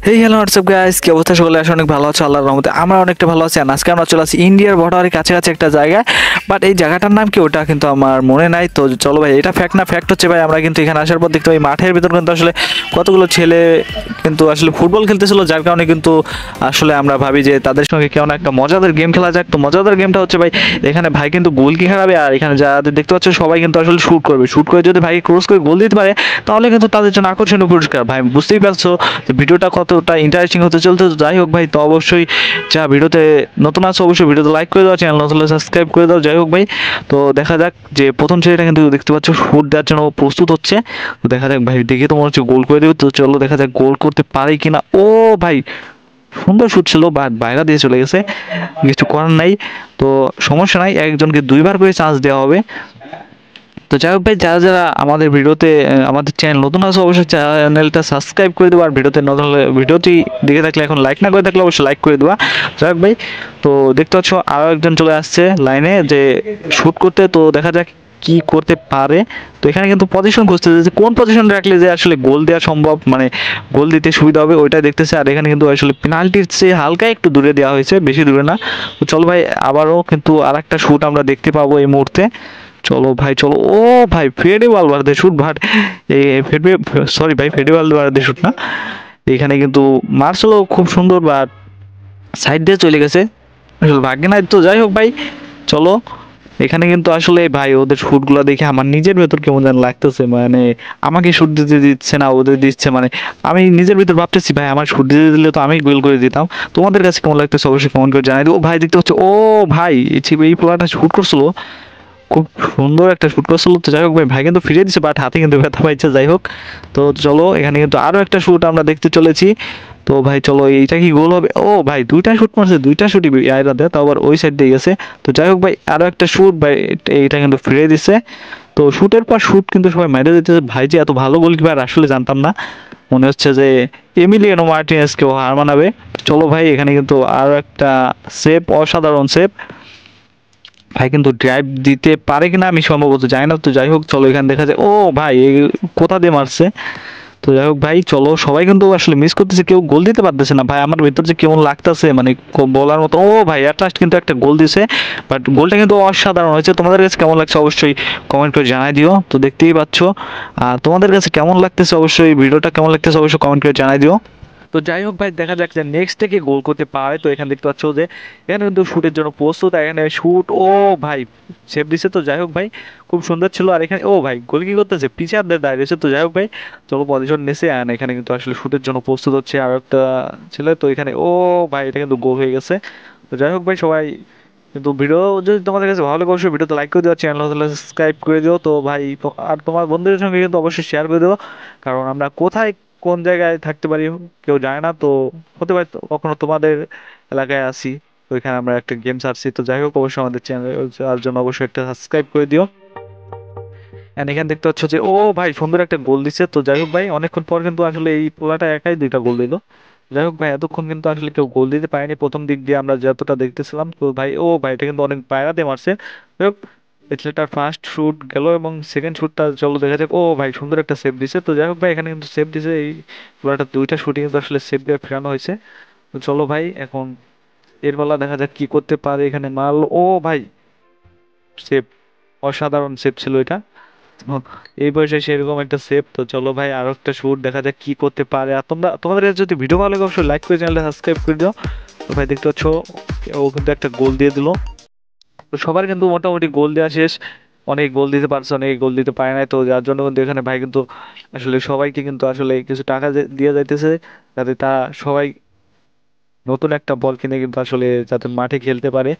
Hey hello WhatsApp guys, কি অবস্থা? সকলে আসলে অনেক ভালো আছে আল্লাহর রহমতে। আমরা অনেকটা ভালো আছি। আর আজকে আমরা চলে আসি ইন্ডিয়ার বর্ডারের কাছাকাছি একটা জায়গায়, বাট এই জায়গাটার নাম কি ওটা কিন্তু আমার মনে নাই। তো চলো ভাই, এটা ফ্যাক্ট না, ফ্যাক্ট হচ্ছে ভাই আমরা কিন্তু এখানে আসার পর দেখতে পাই মাঠের ভিতর কিন্তু আসলে কতগুলো ছেলে কিন্তু আসলে ফুটবল খেলতেছিল, যার কারণে কিন্তু আসলে আমরা ভাবি যে তাদের সঙ্গে কেমন একটা মজাদার গেম খেলা যাক। তো মজাদার গেমটা হচ্ছে ভাই, এখানে ভাই কিন্তু গোল কি হারাবে, আর এখানে যাদের দেখতে পাচ্ছ সবাই কিন্তু আসলে শুট করবে। শুট করে যদি ভাই ক্রস করে গোল দিতে পারে, তাহলে কিন্তু তাদের জন্য আকর্ষণীয় পুরস্কার। ভাই বুঝতেই পারছো যে ভিডিওটা কতটা ইন্টারেস্টিং হতে চলতে। তো যাই হোক ভাই, তো অবশ্যই যা ভিডিওতে নতুন আছে অবশ্যই ভিডিওতে লাইক করে দাও, চ্যানেল নতুন সাবস্ক্রাইব করে দাও। যাই হোক ভাই, তো দেখা যাক যে প্রথম ছেলেটা কিন্তু দেখতে পাচ্ছ শুট দেওয়ার জন্য প্রস্তুত হচ্ছে। তো দেখা যাক ভাই, দেখে তো মনে হচ্ছে গোল করে দেবে। তো চলো দেখা যাক গোল করতে পারে কিনা। ও ভাই, সুন্দর শুট ছিল, বাট বাইরে দিয়ে চলে গেছে, কিছু করার নাই। তো সমস্যা নাই, একজনকে দুইবার করে চান্স দেওয়া হবে। তো যাই হোক ভাই, যারা যারা আমাদের ভিডিওতে আমাদের চ্যানেল নতুন আছে অবশ্যই চ্যানেলটা সাবস্ক্রাইব করে দেবো। আর ভিডিওতে নতুন হলে ভিডিওটি দেখে থাকলে এখন লাইক না করে থাকলে অবশ্যই লাইক করে দেওয়া। যাই হোক ভাই, তো দেখতে পাচ্ছ আরও একজন চলে আসছে লাইনে যে শ্যুট করতে। তো দেখা যাক কি করতে পারে। তো এখানে কিন্তু পজিশন খুঁজতেছে যে কোন পজিশন রাখলে যে আসলে গোল দেওয়া সম্ভব, মানে গোল দিতে সুবিধা হবে ওইটাই দেখতেছে। আর এখানে কিন্তু আসলে পেনাল্টির চেয়ে হালকা একটু দূরে দেওয়া হয়েছে, বেশি দূরে না। তো চলো ভাই, আবারও কিন্তু আর একটা শ্যুট আমরা দেখতে পাবো এই মুহূর্তে। চলো ভাই চলো। ও ভাই, ফেডে ভালভার্দে শুট। ভাট এই ফেডে, সরি ভাই, ফেডে ভালভার্দে শুট না, এখানে কিন্তু মার্সেলো খুব সুন্দর, বাট সাইড দিয়ে চলে গেছে, আসলে ভাগ্যে নাই। তো যাই হোক ভাই, চলো। এখানে কিন্তু আসলে ভাই ওদের শুটগুলো দেখে আমার নিজের ভেতর কেমন যেন লাগতেছে, মানে আমাকে শুট দিতে দিচ্ছে না, ওদের দিচ্ছে। মানে আমি নিজের ভিতর ভাবতেছি ভাই, আমার শুট দিতে দিলে তো আমি গোল করে দিতাম। তোমাদের কাছে কেমন লাগতেছে অবশ্যই কমেন্ট করে জানাই দিও। ভাই দেখতে হচ্ছে, ও ভাই এই প্লেয়ারটা শুট করছিল, খুব সুন্দর একটা শুট করছিল। তো যাই হোক ভাই, ভাই কিন্তু ফিরিয়ে দিচ্ছে, বাট হাতে কিন্তু ব্যথা পাইছে। যাই হোক, তো চলো এখানে কিন্তু আরো একটা শুট আমরা দেখতে চলেছি। তো ভাই চলো, এইটা কি গোল হবে? ও ভাই, দুইটা শুট মারছে, দুইটা শুটই আয়রা দেয়, তাও আবার ওই সাইড দিয়ে গেছে। তো যাই হোক ভাই, আরো একটা শুট ভাই, এইটা কিন্তু ফিরিয়ে দিচ্ছে। তো শুটের পর শুট কিন্তু সবাই মেরে দিতেছে। ভাই যে এত ভালো গোলকিপার আসলে জানতাম না, মনে হচ্ছে যে এমিলিয়ানো মার্টিনেজকেও হার মানাবে। চলো ভাই, এখানে কিন্তু আরো একটা সেভ, অসাধারণ সেভ। ভাই কিন্তু ড্রাইভ দিতে পারে কিনা আমি সম্ভবত জানি না। তো যাই হোক, চলো এখানে দেখা যায়, ও ভাই কোথা দিয়ে মারছে। তো যাই হোক ভাই, চলো সবাই কিন্তু আসলে মিস করতেছে, কেউ গোল দিতে পারতেছে না। ভাই আমার ভিতর যে কেমন লাগতেছে, মানে বলার মতো। ও ভাই, অ্যাট লাস্ট কিন্তু একটা গোল দিছে, বাট গোলটা কিন্তু অসাধারণ হয়েছে। তোমাদের কাছে কেমন লাগছে অবশ্যই কমেন্ট করে জানাই দিও। তো দেখতেই পাচ্ছ, আর তোমাদের কাছে কেমন লাগতেছে অবশ্যই, ভিডিওটা কেমন লাগতেছে অবশ্যই কমেন্ট করে জানাই দিও। তো যাই হোক ভাই, দেখা যাক যে নেক্সট থেকে গোল করতে পারে। তো এখানে দেখতে পাচ্ছ যে এখানে কিন্তু শুটের জন্য প্রস্তুত। এখানে শুট, ও ভাই সেভ দিছে। তো যাই হোক ভাই, খুব সুন্দর ছিল। আর এখানে ও ভাই, গোল কি করতেছে, পিছে আপনার দাঁড়িয়েছে। তো যাই হোক ভাই, চলো পজিশন নেছে, আর এখানে কিন্তু আসলে শুটের জন্য প্রস্তুত হচ্ছে আর একটা ছেলে। তো এখানে ও ভাই, এটা কিন্তু গোল হয়ে গেছে। তো যাই হোক ভাই, সবাই কিন্তু ভিডিও যদি তোমাদের কাছে ভালো লাগে অবশ্যই ভিডিওতে লাইক করে দিও, চ্যানেল হলে সাবস্ক্রাইব করে দিও। তো ভাই, আর তোমার বন্ধুদের সঙ্গে কিন্তু অবশ্যই শেয়ার করে দিও, কারণ আমরা কোথায় কোন জায়গায় থাকতে পারি কেউ জানে না। তো হতে পারে কখনো তোমাদের এলাকায় আসি, তো এখানে আমরা একটা গেম ছাড়ছি। তো যাই হোক, অবশ্যই আমাদের চ্যানেল জন্য অবশ্যই একটা সাবস্ক্রাইব করে দিও। এন্ড এখানে দেখতে পাচ্ছ যে ও ভাই, সুন্দর একটা গোল দিচ্ছে। তো যাই হোক ভাই, অনেকক্ষণ পর কিন্তু আসলে এই পোলাটা একাই দুইটা গোল দিল। যাই হোক ভাই, এতক্ষণ কিন্তু আসলে কেউ গোল দিতে পারেনি প্রথম দিক দিয়ে আমরা যতটা দেখতেছিলাম। তো ভাই, ও ভাই, এটা কিন্তু অনেক পায়রাতে মারছে। যাই হোক, এই ছেলেটার ফার্স্ট শুট গেল এবং সেকেন্ড শুটটা চলো দেখা যাক। ও ভাই, সুন্দর একটা সেভ দিছে। তো যাই হোক ভাই, এখানে কিন্তু সেভ দিছে, এই পোলাটা দুইটা শুটে কিন্তু আসলে সেভ দিয়ে ফেরানো হয়েছে। তো চলো ভাই, এখন এর বেলা দেখা যাক কি করতে পারে। এখানে মারলো, ও ভাই, সেভ, অসাধারণ সেভ ছিল এটা। তো এই বয়সে সেরকম একটা সেভ। তো চলো ভাই, আরো একটা শুট দেখা যাক কি করতে পারে। আর তোমাদের কাছে যদি ভিডিও ভালো লাগে অবশ্যই লাইক করে চ্যানেলটা সাবস্ক্রাইব করে দিও। তো ভাই দেখতে পাচ্ছ, ও কিন্তু একটা গোল দিয়ে দিল। তো সবার কিন্তু মোটামুটি গোল দেওয়া শেষ। অনেক গোল দিতে পারছে, অনেক গোল দিতে পারে নাই। তো যার জন্য কিন্তু এখানে ভাই কিন্তু আসলে সবাইকে কিন্তু আসলে কিছু টাকা দিয়ে যাইতেছে, যাতে তা সবাই নতুন একটা বল কিনে কিন্তু আসলে যাতে মাঠে খেলতে পারে।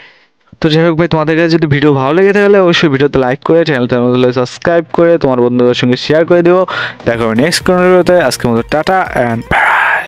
তো যাই হোক ভাই, তোমাদের কাছে যদি ভিডিও ভালো লেগে তাহলে অবশ্যই ভিডিওতে লাইক করে চ্যানেলটা সাবস্ক্রাইব করে তোমার বন্ধুদের সঙ্গে শেয়ার করে দিও। দেখা হবে নেক্সট কোনো ভিডিওতে। আজকের মতো টাটা অ্যান্ড